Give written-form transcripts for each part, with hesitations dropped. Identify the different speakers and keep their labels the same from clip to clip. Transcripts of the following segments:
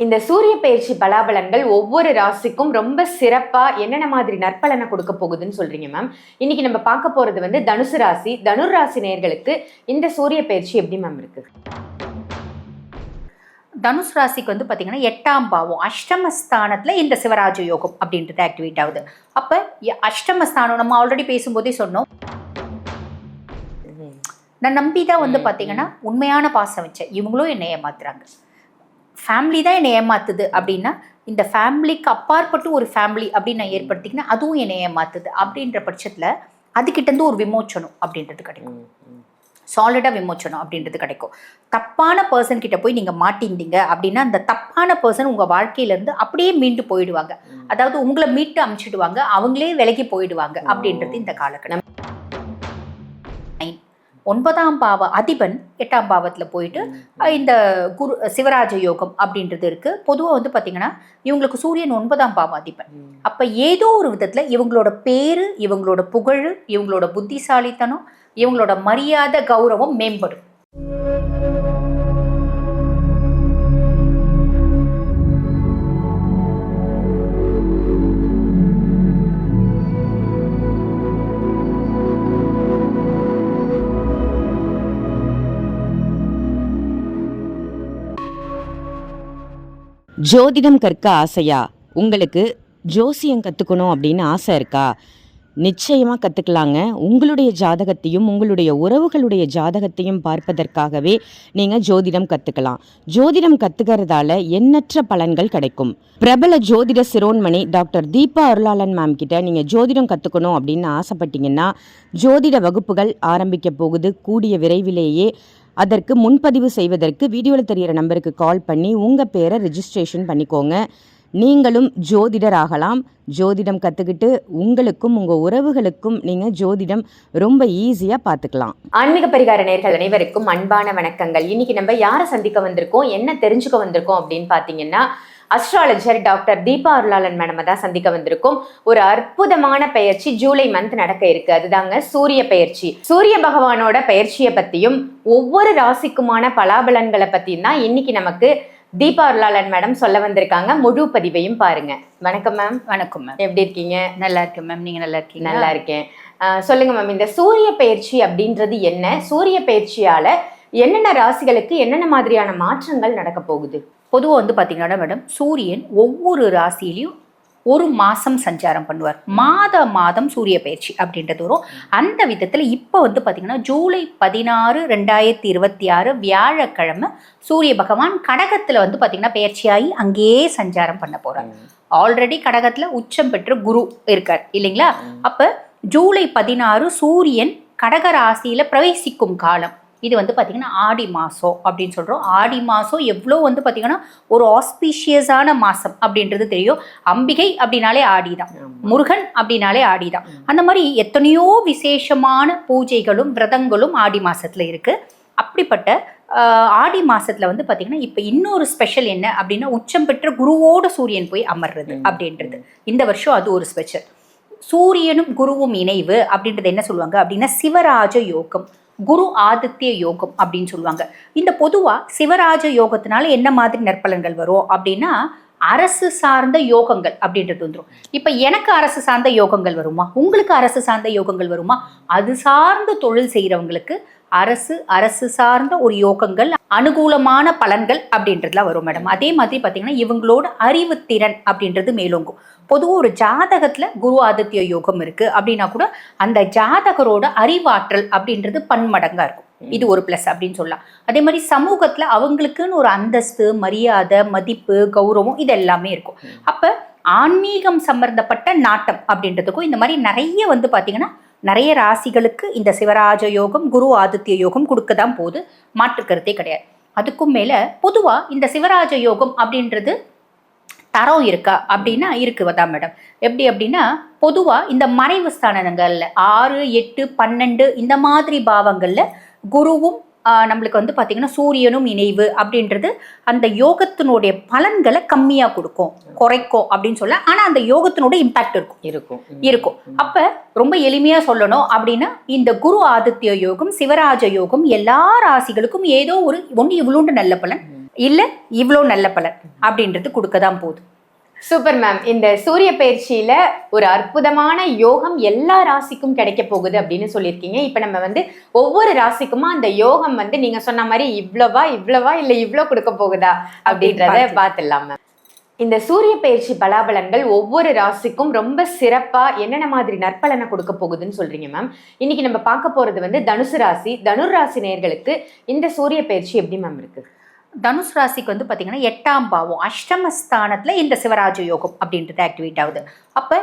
Speaker 1: இந்த சூரிய பயிற்சி பலாபலன்கள் ஒவ்வொரு ராசிக்கும் ரொம்ப சிறப்பா என்னென்ன மாதிரி நற்பலனை கொடுக்க போகுதுன்னு சொல்றீங்க மேம். இன்னைக்கு நம்ம பார்க்க போறது வந்து தனுசு ராசி. தனுர் ராசி நேயர்களுக்கு இந்த சூரிய பயிற்சி எப்படி மேம் இருக்கு?
Speaker 2: தனுஷ் ராசிக்கு வந்து பார்த்தீங்கன்னா 8ஆம் பாவம் அஷ்டமஸ்தானத்தில் இந்த சிவராஜ யோகம் அப்படின்றது ஆக்டிவேட் ஆகுது. அப்போ அஷ்டமஸ்தானம் நம்ம ஆல்ரெடி பேசும்போதே சொன்னோம். நான் நம்பி தான் வந்து பார்த்தீங்கன்னா உண்மையான பாசம் வச்சேன், இவங்களும் என்னை ஏமாத்துறாங்க, ஃபேமிலி தான் என்னை ஏமாத்துது அப்படின்னா இந்த ஃபேமிலிக்கு அப்பாற்பட்டு ஒரு ஃபேமிலி அப்படின்னு நான் ஏற்படுத்திங்கன்னா அதுவும் என்னை ஏமாத்துது அப்படின்ற பட்சத்தில் அதுக்கிட்டேருந்து ஒரு விமோச்சனம் அப்படின்றது கிடைக்கும், சாலிடாக விமோச்சனம் அப்படின்றது கிடைக்கும். தப்பான பர்சன் கிட்ட போய் நீங்கள் மாட்டிந்தீங்க அப்படின்னா அந்த தப்பான பர்சன் உங்கள் வாழ்க்கையிலேருந்து அப்படியே மீண்டு போயிடுவாங்க, அதாவது உங்களை மீட்டு அமுச்சிடுவாங்க, அவங்களே விலகி போயிடுவாங்க அப்படின்றது இந்த காலகட்டம். 9ஆம் பாவ அதிபன் 8ஆம் பாவத்தில் போயிட்டு இந்த குரு சிவராஜ யோகம் அப்படின்றது இருக்கு. பொதுவாக வந்து பார்த்தீங்கன்னா இவங்களுக்கு சூரியன் 9ஆம் பாவ அதிபன். அப்போ ஏதோ ஒரு விதத்தில் இவங்களோட பேரு, இவங்களோட புகழ், இவங்களோட புத்திசாலித்தனம், இவங்களோட மரியாதை, கௌரவம் மேம்படும்.
Speaker 3: ஜோதிடம் கற்க ஆசையா? உங்களுக்கு ஜோசியம் கற்றுக்கணும் அப்படின்னு ஆசை இருக்கா? நிச்சயமாக கற்றுக்கலாங்க. உங்களுடைய ஜாதகத்தையும் உங்களுடைய உறவுகளுடைய ஜாதகத்தையும் பார்ப்பதற்காகவே நீங்கள் ஜோதிடம் கற்றுக்கலாம். ஜோதிடம் கற்றுக்கிறதால எண்ணற்ற பலன்கள் கிடைக்கும். பிரபல ஜோதிட சிரோன்மணி டாக்டர் தீபா அருளாளன் மேம் கிட்ட நீங்கள் ஜோதிடம் கற்றுக்கணும் அப்படின்னு ஆசைப்பட்டீங்கன்னா ஜோதிட வகுப்புகள் ஆரம்பிக்க போகுது. கூடிய விரைவிலேயே அதற்கு முன்பதிவு செய்வதற்கு வீடியோவில் தெரிகிற நம்பருக்கு கால் பண்ணி உங்கள் பேரை ரெஜிஸ்ட்ரேஷன் பண்ணிக்கோங்க. நீங்களும் ஜோதிடர் ஆகலாம். ஜோதிடம் கற்றுக்கிட்டு உங்களுக்கும் உங்கள் உறவுகளுக்கும் நீங்கள் ஜோதிடம் ரொம்ப ஈஸியாக பார்த்துக்கலாம்.
Speaker 1: ஆன்மீக பரிகார நேயர்கள் அனைவருக்கும் அன்பான வணக்கங்கள். இன்னைக்கு நம்ம யாரை சந்திக்க வந்திருக்கோம், என்ன தெரிஞ்சுக்க வந்திருக்கோம் அப்படின்னு பார்த்தீங்கன்னா அஸ்ட்ராலஜர் டாக்டர் தீபா அருளாளன் மேடமை தான் சந்திக்க வந்திருக்கோம். ஒரு அற்புதமான பயிற்சி ஜூலை மந்த் நடக்க இருக்கு, அதுதாங்க சூரிய பயிற்சி. சூரிய பகவானோட பயிற்சியை பத்தியும் ஒவ்வொரு ராசிக்குமான பலாபலன்களை பத்தியும் தான் இன்னைக்கு நமக்கு தீபா அருளாளன் மேடம் சொல்ல வந்திருக்காங்க. முழு பதிவையும் பாருங்க. வணக்கம் மேம்.
Speaker 2: வணக்கம் மேம்,
Speaker 1: எப்படி இருக்கீங்க?
Speaker 2: நல்லா இருக்கேன் மேம், நீங்க நல்லா இருக்கீங்க?
Speaker 1: நல்லா இருக்கேன். சொல்லுங்க மேம், இந்த சூரிய பயிற்சி அப்படின்றது என்ன? சூரிய பயிற்சியால என்னென்ன ராசிகளுக்கு என்னென்ன மாதிரியான மாற்றங்கள் நடக்க போகுது?
Speaker 2: பொதுவாக வந்து பார்த்தீங்கன்னா மேடம், சூரியன் ஒவ்வொரு ராசியிலையும் ஒரு மாதம் சஞ்சாரம் பண்ணுவார். மாதம் சூரிய பயிற்சி அப்படின்றது வரும். அந்த விதத்தில் இப்போ வந்து பார்த்தீங்கன்னா ஜூலை 16, 2026 வியாழக்கிழமை சூரிய பகவான் கடகத்தில் வந்து பார்த்தீங்கன்னா பயிற்சியாகி அங்கேயே சஞ்சாரம் பண்ண போகிறார். ஆல்ரெடி கடகத்தில் உச்சம் பெற்று குரு இருக்கார் இல்லைங்களா? அப்போ ஜூலை 16 சூரியன் கடக ராசியில் பிரவேசிக்கும் காலம். இது வந்து பார்த்திங்கன்னா ஆடி மாதம் அப்படின்னு சொல்கிறோம். ஆடி மாதம் எவ்வளோ வந்து பார்த்திங்கன்னா ஒரு ஆஸ்பீஷியஸான மாதம் அப்படின்றது தெரியும். அம்பிகை அப்படின்னாலே ஆடி தான், முருகன் அப்படின்னாலே ஆடி தான். அந்த மாதிரி எத்தனையோ விசேஷமான பூஜைகளும் விரதங்களும் ஆடி மாதத்தில் இருக்குது. அப்படிப்பட்ட ஆடி மாதத்தில் வந்து பார்த்திங்கன்னா இப்போ இன்னொரு ஸ்பெஷல் என்ன அப்படின்னா உச்சம் பெற்ற குருவோட சூரியன் போய் அமர்றது அப்படின்றது. இந்த வருஷம் அது ஒரு ஸ்பெஷல். சூரியனும் குருவும் இணைவு அப்படின்றது என்ன சொல்லுவாங்க அப்படின்னா சிவராஜ யோகம், குரு ஆதித்ய யோகம் அப்படின்னு சொல்லுவாங்க. இந்த பொதுவாக சிவராஜ யோகத்தினால என்ன மாதிரி நற்பலன்கள் வரும் அப்படின்னா அரசு சார்ந்த யோகங்கள் அப்படின்றது வந்துடும். இப்போ எனக்கு அரசு சார்ந்த யோகங்கள் வருமா, உங்களுக்கு அரசு சார்ந்த யோகங்கள் வருமா? அது சார்ந்த தொழில் செய்கிறவங்களுக்கு அரசு சார்ந்த ஒரு யோகங்கள், அனுகூலமான பலன்கள் அப்படின்றதுலாம் வரும் மேடம். அதே மாதிரி பார்த்தீங்கன்னா இவங்களோட அறிவுத்திறன் அப்படின்றது மேலோங்கும். பொதுவாக ஒரு ஜாதகத்தில் குரு ஆதித்ய யோகம் இருக்குது அப்படின்னா கூட அந்த ஜாதகரோட அறிவாற்றல் அப்படின்றது பன்மடங்காக இருக்கும். இது ஒரு ப்ளஸ் அப்படின்னு சொல்லலாம். அதே மாதிரி சமூகத்தில் அவங்களுக்குன்னு ஒரு அந்தஸ்து, மரியாதை, மதிப்பு, கௌரவம் இது எல்லாமே இருக்கும். அப்போ ஆன்மீகம் சம்பந்தப்பட்ட நாட்டம் அப்படின்றதுக்கும் இந்த மாதிரி நிறைய வந்து பார்த்தீங்கன்னா நிறைய ராசிகளுக்கு இந்த சிவராஜ யோகம், குரு ஆதித்ய யோகம் கொடுக்க தான் போகுது, மாற்றுக்கருத்தே கிடையாது. அதுக்கும் மேலே பொதுவாக இந்த சிவராஜ யோகம் அப்படின்றது தரம் இருக்கா அப்படின்னா இருக்குவதா மேடம். எப்படி அப்படின்னா பொதுவாக இந்த மறைவு ஸ்தானங்கள்ல 6, 8, 12 இந்த மாதிரி பாவங்களில் குருவும் நம்மளுக்கு வந்து பார்த்தீங்கன்னா சூரியனும் இணைவு அப்படின்றது அந்த யோகத்தினுடைய பலன்களை கம்மியாக கொடுக்கும், குறைக்கும் அப்படின்னு சொல்ல. ஆனால் அந்த யோகத்தினுடைய இம்பாக்ட் இருக்கும். அப்போ ரொம்ப எளிமையாக சொல்லணும் அப்படின்னா இந்த குரு ஆதித்ய யோகம், சிவராஜ யோகம் எல்லா ராசிகளுக்கும் ஏதோ ஒரு ஒன்று இவ்வளோண்டு நல்ல பலன், இல்லை இவ்வளோ நல்ல பலன் அப்படின்றது கொடுக்க தான் போகுது.
Speaker 1: Super ma'am. இந்த சூரிய பயிற்சியில ஒரு அற்புதமான யோகம் எல்லா ராசிக்கும் கிடைக்க போகுது அப்படின்னு சொல்லியிருக்கீங்க. இப்ப நம்ம வந்து ஒவ்வொரு ராசிக்குமா அந்த யோகம் வந்து நீங்க சொன்ன மாதிரி இவ்வளவா இல்ல இவ்வளோ கொடுக்க போகுதா அப்படின்றத பார்த்துடலாம் மேம். இந்த சூரிய பயிற்சி பலாபலன்கள் ஒவ்வொரு ராசிக்கும் ரொம்ப சிறப்பா என்னென்ன மாதிரி நற்பலனை கொடுக்க போகுதுன்னு சொல்றீங்க மேம். இன்னைக்கு நம்ம பார்க்க போறது வந்து தனுசு ராசி. தனுர் ராசி நேயர்களுக்கு இந்த சூரிய பயிற்சி எப்படி மேம் இருக்கு?
Speaker 2: தனுஷ் ராசிக்கு வந்து பார்த்தீங்கன்னா 8ஆம் பாவம் அஷ்டமஸ்தானத்தில் இந்த சிவராஜ யோகம் அப்படின்றது ஆக்டிவேட் ஆகுது. அப்போ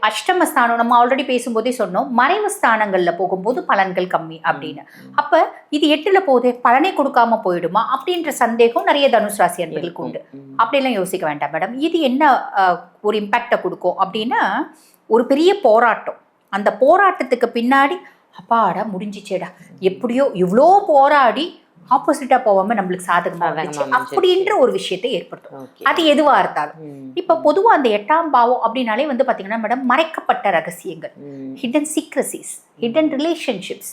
Speaker 2: அஷ்டமஸ்தானம் நம்ம ஆல்ரெடி பேசும்போதே சொன்னோம், மறைவு ஸ்தானங்களில் போகும்போது பலன்கள் கம்மி அப்படின்னு. அப்போ இது 8ல் போதே பலனை கொடுக்காம போயிடுமா அப்படின்ற சந்தேகம் நிறைய தனுஷ் ராசி அன்பர்களுக்கு உண்டு. அப்படிலாம் யோசிக்க வேண்டாம் மேடம். இது என்ன ஒரு இம்பேக்டை கொடுக்கும் அப்படின்னா, ஒரு பெரிய போராட்டம். அந்த போராட்டத்துக்கு பின்னாடி அப்பாடா முடிஞ்சிச்சேடா, எப்படியோ இவ்வளோ போராடி ஆப்போசிட்டா போகாம நம்மளுக்கு சாதகமா அப்படின்ற ஒரு விஷயத்தை ஏற்படுத்தும். அது எதுவா இருந்தாலும். இப்ப பொதுவா அந்த 8ஆம் பாவம் அப்படின்னாலே வந்து பாத்தீங்கன்னா மேடம், மறைக்கப்பட்ட ரகசியங்கள், ஹிடன் சீக்ரசிஸ், ஹிடன் ரிலேஷன்ஷிப்ஸ்.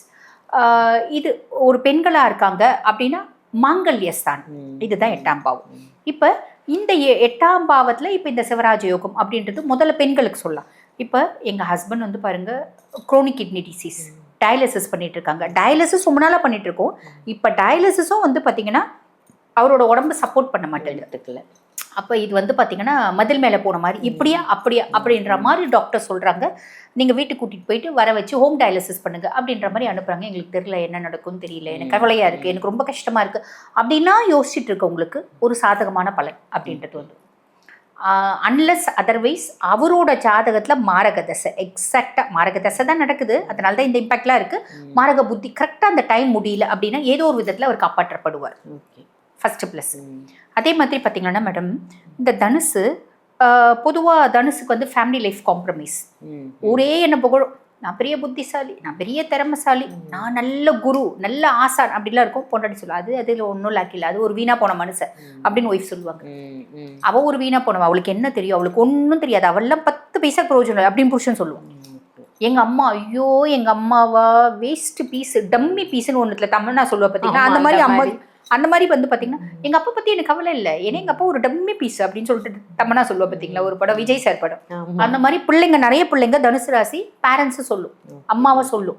Speaker 2: இது ஒரு பெண்களா இருக்காங்க அப்படின்னா மாங்கல்யஸ்தான், இதுதான் 8ஆம் பாவம். இப்ப இந்த 8ஆம் பாவத்துல இப்ப இந்த சிவராஜ யோகம் அப்படின்றது முதல்ல பெண்களுக்கு சொல்லலாம். இப்ப எங்க ஹஸ்பண்ட் வந்து பாருங்க குரோனிக் கிட்னி டிசீஸ், டயாலிசிஸ் பண்ணிட்டு இருக்காங்க. டயாலிசிஸ் ரொம்ப நாளாக பண்ணிட்டு இருக்கோம். இப்போ டயாலிசிஸும் வந்து பார்த்தீங்கன்னா அவரோட உடம்பு சப்போர்ட் பண்ண மாட்டேங்குது. அப்போ இது வந்து பார்த்தீங்கன்னா மதில் மேலே போன மாதிரி, இப்படியா அப்படியா அப்படின்ற மாதிரி டாக்டர் சொல்கிறாங்க. நீங்கள் வீட்டுக்கு கூட்டிகிட்டு போயிட்டு வர வச்சு ஹோம் டயாலிசிஸ் பண்ணுங்க அப்படின்ற மாதிரி அனுப்புகிறாங்க. எங்களுக்கு தெரியல என்ன நடக்கும்னு தெரியல, எனக்கு கவலையாக இருக்குது, எனக்கு ரொம்ப கஷ்டமாக இருக்குது அப்படின்னா யோசிச்சுட்டு இருக்கவங்களுக்கு ஒரு சாதகமான பலன் அப்படின்றது வந்து அன்லெஸ் அதர்வைஸ் அவரோட ஜாதகத்தில் மாரக தசை, எக்ஸாக்டாக மாரக தசை தான் நடக்குது, அதனால தான் இந்த இம்பாக்ட்லாம் இருக்குது. மாரக புத்தி கரெக்டாக அந்த டைம் முடியல அப்படின்னா ஏதோ ஒரு விதத்தில் அவர் காப்பாற்றப்படுவார். First plus. அதே மாதிரி பார்த்தீங்கன்னா மேடம், இந்த தனுசு பொதுவாக தனுசுக்கு வந்து ஃபேமிலி லைஃப் காம்ப்ரமைஸ். ஒரே என்ன புகழும், நான் பெரிய புத்திசாலி, நான் பெரிய திறமைசாலி, நான் நல்ல குரு, நல்ல ஆசான் அப்படிலாம் இருக்கும். பொண்டாட்டி சொல்லுவா அதில் ஒன்றும் லாக்கில்லை, அது ஒரு வீணா போன மனுஷன் அப்படின்னு ஒய்ஃப் சொல்லுவாங்க. அவள் ஒரு வீணா போனவா, அவளுக்கு என்ன தெரியும், அவளுக்கு ஒன்றும் தெரியாது, அவள்லாம் 10 பைசா பிரயோஜனம் அப்படின்னு புருஷன் சொல்லுவான். எங்கள் அம்மா ஐயோ எங்கள் அம்மாவா வேஸ்ட் பீஸ், டம்மி பீஸ்ன்னு ஒன்றுத்துல தமிழ்னா சொல்லுவா பார்த்தீங்கன்னா, அந்த மாதிரி அம்மா அந்த மாதிரி வந்து பார்த்தீங்கன்னா எங்கள் அப்பா பற்றி எனக்கு கவலை இல்லை, ஏன்னா எங்கள் அப்பா ஒரு டம்மி பீஸ் அப்படின்னு சொல்லிட்டு தம்மனா சொல்லுவா பார்த்தீங்களா, ஒரு படம் விஜய் சார் படம். அந்த மாதிரி பிள்ளைங்க, நிறைய பிள்ளைங்க தனுசு ராசி பேரண்ட்ஸு சொல்லும், அம்மாவை சொல்லும்.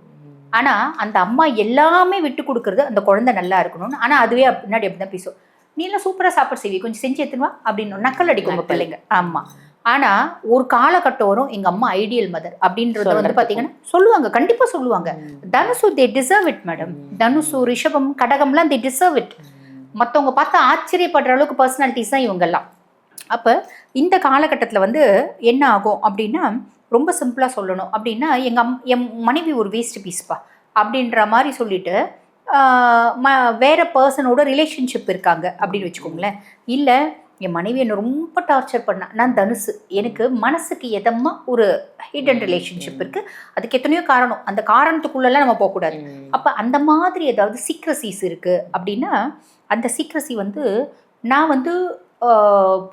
Speaker 2: ஆனால் அந்த அம்மா எல்லாமே விட்டு கொடுக்குறது அந்த குழந்தை நல்லா இருக்கணும்னு. ஆனால் அதுவே பின்னாடி அப்படி தான் பேசும், நீ எல்லாம் சூப்பராக சாப்பாடு செய்வி, கொஞ்சம் செஞ்சு எடுத்துவா அப்படின்னு நக்கல் அடிக்கும் உங்கள் பிள்ளைங்க. ஆமாம். ஆனால் ஒரு காலகட்டம் வரும், எங்கள் அம்மா ஐடியல் மதர் அப்படின்றத வந்து பார்த்தீங்கன்னா சொல்லுவாங்க, கண்டிப்பாக சொல்லுவாங்க. தனுசு தே டிசர்வ் இட் மேடம். தனுசு, ரிஷபம், கடகம்லாம் தே டிசர்வ் இட். மற்றவங்க பார்த்து ஆச்சரியப்படுற அளவுக்கு பர்சனாலிட்டிஸ் தான் இவங்கெல்லாம். அப்போ இந்த காலகட்டத்தில் வந்து என்ன ஆகும் அப்படின்னா, ரொம்ப சிம்பிளாக சொல்லணும் அப்படின்னா, என் மனைவி ஒரு வேஸ்ட் பீஸ்ப்பா அப்படின்ற மாதிரி சொல்லிட்டு வேற பர்சனோட ரிலேஷன்ஷிப் இருக்காங்க அப்படின்னு வச்சுக்கோங்களேன். இல்லை என் மனைவி என்னை ரொம்ப டார்ச்சர் பண்ணா, நான் தனுசு, எனக்கு மனசுக்கு எதமாக ஒரு ஹிடன் ரிலேஷன்ஷிப் இருக்குது, அதுக்கு எத்தனையோ காரணம், அந்த காரணத்துக்குள்ளெல்லாம் நம்ம போகக்கூடாது. அப்போ அந்த மாதிரி ஏதாவது சீக்ரசிஸ் இருக்குது அப்படின்னா, அந்த சீக்ரசி வந்து நான் வந்து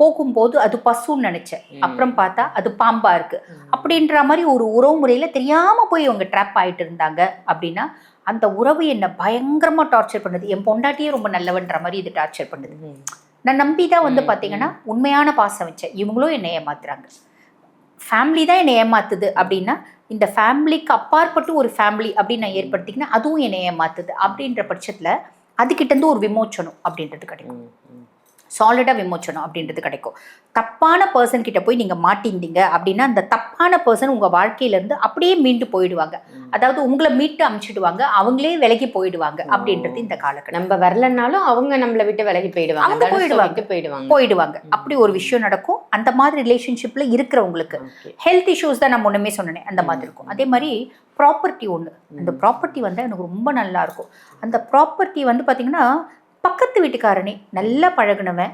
Speaker 2: போகும்போது அது பசுன்னு நினச்சேன், அப்புறம் பார்த்தா அது பாம்பா இருக்குது அப்படின்ற மாதிரி ஒரு உறவு முறையில் தெரியாமல் போய் அவங்க ட்ராப் ஆகிட்டு இருந்தாங்க அப்படின்னா, அந்த உறவு என்னை பயங்கரமாக டார்ச்சர் பண்ணுது. என் பொண்டாட்டியே ரொம்ப நல்லவன்ற மாதிரி இது டார்ச்சர் பண்ணுது. நான் நம்பி தான் வந்து பார்த்தீங்கன்னா உண்மையான பாசம் வச்சேன், இவங்களும் என்னை ஏமாத்துறாங்க. ஃபேமிலி தான் என்னை ஏமாத்துது அப்படின்னா, இந்த ஃபேமிலிக்கு அப்பாற்பட்டு ஒரு ஃபேமிலி அப்படின்னு நான் ஏற்படுத்திங்கன்னா அதுவும் என்னை ஏமாத்துது அப்படின்ற பட்சத்தில் அதுக்கிட்டேருந்து ஒரு விமோச்சனம் அப்படின்றது கிடைக்கும், சாலிடாக விமோச்சனம் அப்படின்றது கிடைக்கும். தப்பான பர்சன் கிட்ட போய் நீங்கள் மாட்டிந்தீங்க அப்படின்னா, அந்த தப்பான பர்சன் உங்கள் வாழ்க்கையிலேருந்து அப்படியே மீண்டு போயிடுவாங்க. அதாவது உங்களை மீட்டு அமுச்சிடுவாங்க, அவங்களே விலகி போயிடுவாங்க அப்படின்றது இந்த காலகட்டம்.
Speaker 1: நம்ம வரலன்னாலும் அவங்க நம்மளை விட்டு விலகி போயிடுவாங்க,
Speaker 2: போயிடுவாங்க. அப்படி ஒரு விஷயம் நடக்கும். அந்த மாதிரி ரிலேஷன்ஷிப்ல இருக்கிறவங்களுக்கு ஹெல்த் இஷ்யூஸ் தான் நம்ம ஒன்றுமே சொன்னேன், அந்த மாதிரி இருக்கும். அதே மாதிரி ப்ராப்பர்ட்டி ஒன்று, அந்த ப்ராப்பர்ட்டி வந்து எனக்கு ரொம்ப நல்லா இருக்கும். அந்த ப்ராப்பர்ட்டி வந்து பார்த்தீங்கன்னா பக்கத்து வீட்டுக்காரனே நல்லா பழகுனவன்,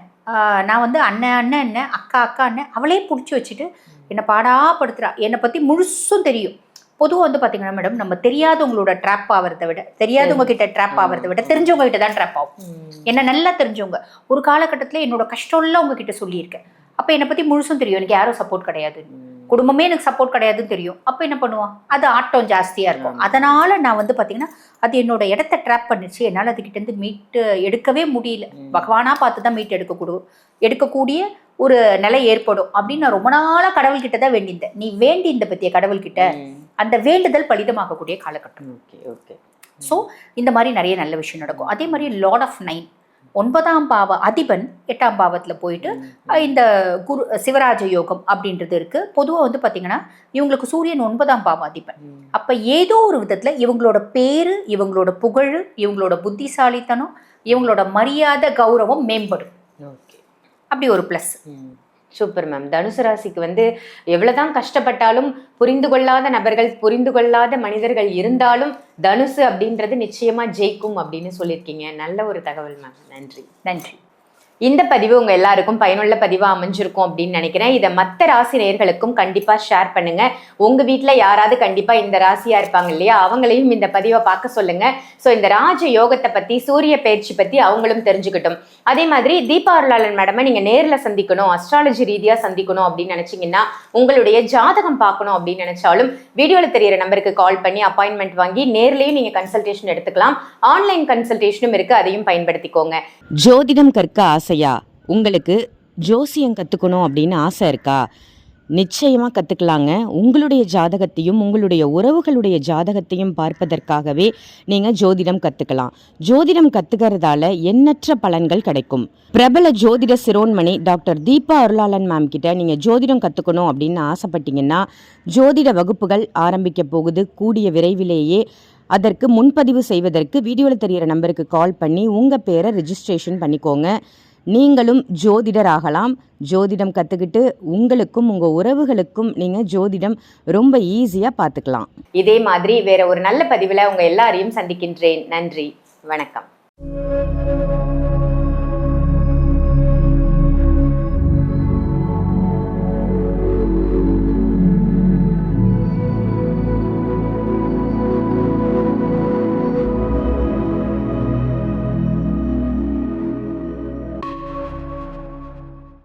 Speaker 2: நான் வந்து அண்ணன் அண்ணன் அக்கா அண்ணன் அவளே பிடிச்சி வச்சுட்டு என்னை பாடாப்படுத்துறா, என்னை பற்றி முழுசும் தெரியும். பொதுவாக வந்து பார்த்தீங்கன்னா மேடம், நம்ம தெரியாதவங்களோட ட்ராப் ஆகிறத விட, தெரியாதவங்க கிட்ட ட்ராப் ஆகிறத விட தெரிஞ்சவங்க கிட்ட தான் ட்ராப் ஆகும். என்ன நல்லா தெரிஞ்சவங்க, ஒரு காலகட்டத்தில் என்னோட கஷ்டம்லாம் உங்ககிட்ட சொல்லியிருக்கேன், அப்போ என்னை பற்றி முழுசும் தெரியும், எனக்கு யாரும் சப்போர்ட் கிடையாது. குடும்பமே எனக்கு சப்போர்ட் கிடையாதுன்னு தெரியும். அப்போ என்ன பண்ணுவான், அது ஆட்டம் ஜாஸ்தியாக இருக்கும். அதனால் நான் வந்து பார்த்தீங்கன்னா அது என்னோட இடத்த ட்ராப் பண்ணிச்சு. என்னால் அதுக்கிட்டேருந்து மீட்டு எடுக்கவே முடியல. பகவானாக பார்த்து தான் மீட்டு எடுக்கக்கூடிய ஒரு நிலை ஏற்படும் அப்படின்னு நான் ரொம்ப நாளாக கடவுள்கிட்ட தான் வேண்டியிருந்தேன். நீ வேண்டியிருந்த பற்றிய கடவுள்கிட்ட அந்த வேண்டுதல் பலிதமாகக்கூடிய காலகட்டம்.
Speaker 1: Okay okay.
Speaker 2: ஸோ இந்த மாதிரி நிறைய நல்ல விஷயம் நடக்கும். அதே மாதிரி லார்ட் ஆஃப் 9 9ஆம் பாவ அதிபன் 8ஆம் பாவத்தில் போயிட்டு இந்த குரு சிவராஜ யோகம் அப்படின்றது இருக்கு. பொதுவாக வந்து பார்த்தீங்கன்னா இவங்களுக்கு சூரியன் 9ஆம் பாவ அதிபன். அப்போ ஏதோ ஒரு விதத்தில் இவங்களோட பேரு, இவங்களோட புகழ், இவங்களோட புத்திசாலித்தனம், இவங்களோட மரியாதை, கௌரவம் மேம்படும்.
Speaker 1: ஓகே,
Speaker 2: அப்படி ஒரு ப்ளஸ்.
Speaker 1: Super ma'am. தனுசு ராசிக்கு வந்து எவ்வளவுதான் கஷ்டப்பட்டாலும், புரிந்து கொள்ளாத நபர்கள், புரிந்து கொள்ளாத மனிதர்கள் இருந்தாலும் தனுசு அப்படின்றது நிச்சயமா ஜெயிக்கும் அப்படின்னு சொல்லியிருக்கீங்க. நல்ல ஒரு தகவல் மேம். நன்றி.
Speaker 2: நன்றி.
Speaker 1: இந்த பதிவு உங்க எல்லாருக்கும் பயனுள்ள பதிவா அமைஞ்சிருக்கும் அப்படின்னு நினைக்கிறேன். இதை மற்ற ராசி நேயர்களுக்கும் கண்டிப்பா ஷேர் பண்ணுங்க. உங்க வீட்டுல யாராவது கண்டிப்பா இந்த ராசியா இருப்பாங்க இல்லையா, அவங்களையும் இந்த பதிவை பார்க்க சொல்லுங்க. ஸோ இந்த ராஜ யோகத்தை பத்தி, சூரிய பயிற்சி பத்தி அவங்களும் தெரிஞ்சுக்கிட்டும். அதே மாதிரி தீபா அருளாளன் மேடமை நீங்க நேர்ல சந்திக்கணும், அஸ்ட்ராலஜி ரீதியா சந்திக்கணும் அப்படின்னு நினைச்சீங்கன்னா, உங்களுடைய ஜாதகம் பார்க்கணும் அப்படின்னு நினைச்சாலும் வீடியோல தெரியிற நம்பருக்கு கால் பண்ணி அப்பாயின்மெண்ட் வாங்கி நேர்லயும் நீங்க கன்சல்டேஷன் எடுத்துக்கலாம். ஆன்லைன் கன்சல்டேஷனும் இருக்கு, அதையும் பயன்படுத்திக்கோங்க.
Speaker 3: ஜோதிடம் கற்க ஆசையா? உங்களுக்கு ஜோசியம் கற்றுக்கணும் அப்படின்னு ஆசை இருக்கா? நிச்சயமாக கற்றுக்கலாங்க. உங்களுடைய ஜாதகத்தையும் உங்களுடைய உறவுகளுடைய ஜாதகத்தையும் பார்ப்பதற்காகவே நீங்கள் ஜோதிடம் கற்றுக்கலாம். ஜோதிடம் கற்றுக்கிறதால எண்ணற்ற பலன்கள் கிடைக்கும். பிரபல ஜோதிட சிரோன்மணி டாக்டர் தீபா அருளாளன் மேம் கிட்ட நீங்கள் ஜோதிடம் கற்றுக்கணும் அப்படின்னு ஆசைப்பட்டீங்கன்னா, ஜோதிட வகுப்புகள் ஆரம்பிக்க போகுது கூடிய விரைவிலேயே. அதற்கு முன்பதிவு செய்வதற்கு வீடியோவில் தெரிகிற நம்பருக்கு கால் பண்ணி உங்கள் பேரை ரெஜிஸ்ட்ரேஷன் பண்ணிக்கோங்க. நீங்களும் ஜோதிடர் ஆகலாம். ஜோதிடம் கற்றுக்கிட்டு உங்களுக்கும் உங்கள் உறவுகளுக்கும் நீங்கள் ஜோதிடம் ரொம்ப ஈஸியாக பார்த்துக்கலாம்.
Speaker 1: இதே மாதிரி வேற ஒரு நல்ல பதிவில் உங்கள் எல்லாரையும் சந்திக்கின்றேன். நன்றி, வணக்கம்.